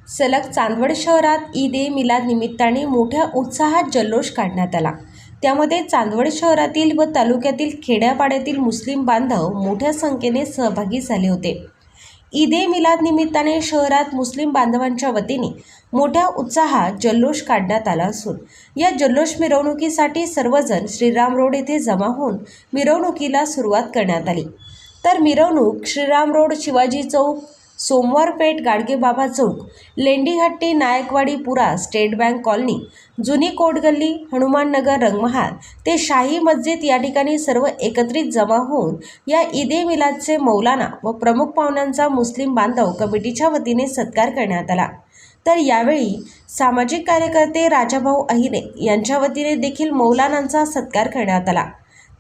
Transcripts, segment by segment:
सलग चांदवड शहरात ईद ए मिलाद निमित्ताने मोठ्या उत्साहात जल्लोष काढण्यात आला। त्यामध्ये चांदवड शहरातील व तालुक्यातील खेड्यापाड्यातील मुस्लिम बांधव मोठ्या संख्येने सहभागी झाले होते। ईद ए मिलाद निमित्ताने शहरात मुस्लिम बांधवांच्या वतीने मोठ्या उत्साहात जल्लोष काढण्यात आला असून या जल्लोष मिरवणुकीसाठी सर्वजण श्रीराम रोड येथे जमा होऊन मिरवणुकीला सुरुवात करण्यात आली। तर मिरवणूक श्रीराम रोड, शिवाजी चौक, सोमवार पेठ, गाडगेबाबा चौक, लेंडीहट्टी, नायकवाडी पुरा, स्टेट बँक कॉलनी, जुनी कोट गल्ली, हनुमान नगर, रंगमहाल ते शाही मस्जिद या ठिकाणी सर्व एकत्रित जमा होऊन या ईद ए मिलादचे मौलाना व प्रमुख पाहुण्यांचा मुस्लिम बांधव कमिटीच्या वतीने सत्कार करण्यात आला। तर यावेळी सामाजिक कार्यकर्ते राजाभाऊ अहिरे यांच्या वतीने देखील मौलानांचा सत्कार करण्यात आला।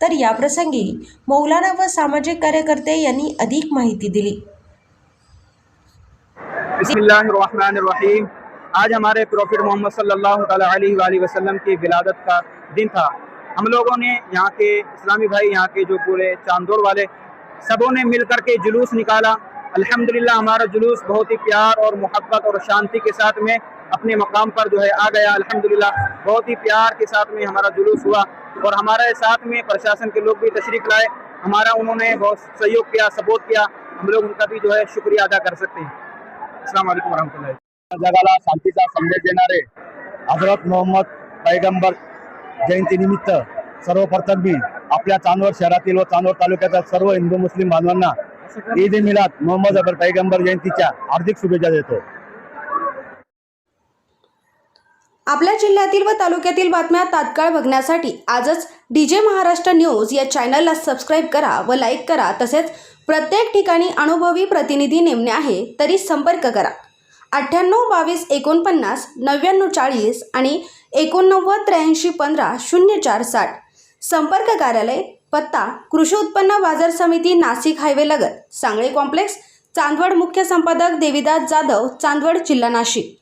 तर याप्रसंगी मौलाना व सामाजिक कार्यकर्ते यांनी अधिक माहिती दिली। बिस्मिल्लाहिर्रहमानिर्रहीम। आज हमारे प्रॉफिट मोहम्मद सल्लल्लाहु अलैहि वसल्लम की विलादत का दिन था। हम लोगों ने यहाँ के इस्लामी भाई, यहाँ के जो पूरे चांदोड़ वाले, सबों ने मिल कर के जुलूस निकाला। अल्हम्दुलिल्लाह हमारा जुलूस बहुत ही प्यार और मोहब्बत और शांति के साथ में अपने मकाम पर जो है आ गया। अल्हम्दुलिल्लाह बहुत ही प्यार के साथ में हमारा जुलूस हुआ और हमारे साथ में प्रशासन के लोग भी तशरीफ लाए। हमारा उन्होंने बहुत सहयोग किया, सपोर्ट किया। हम लोग उनका भी जो है शुक्रिया अदा कर सकते हैं। अस्सलाम वालेकुम वरहमतुल्लाह। जगाला शांतीचा संदेश देणारे हजरत मोहम्मद पैगंबर जयंतीनिमित्त सर्वप्रथम मी आपल्या चांदवड शहरातील व चांदवड तालुक्यातील सर्व हिंदू मुस्लिम बांधवांना ईद ए मिलाद मोहम्मद पैगंबर जयंतीच्या हार्दिक शुभेच्छा देतो। आपल्या जिल्ह्यातील व तालुक्यातील बातम्या तात्काळ बघण्यासाठी आजच डीजे महाराष्ट्र न्यूज या चॅनलला सबस्क्राईब करा व लाईक करा। तसेच प्रत्येक ठिकाणी अनुभवी प्रतिनिधी नेमणे आहे तरी संपर्क करा 98 22 49 99 40 आणि 89 83 15 04 60। संपर्क कार्यालय पत्ता कृषी उत्पन्न बाजार समिती, नाशिक हायवे लगत, सांगळे कॉम्प्लेक्स, चांदवड। मुख्य संपादक देविदास जाधव, चांदवड, जिल्हा नाशिक।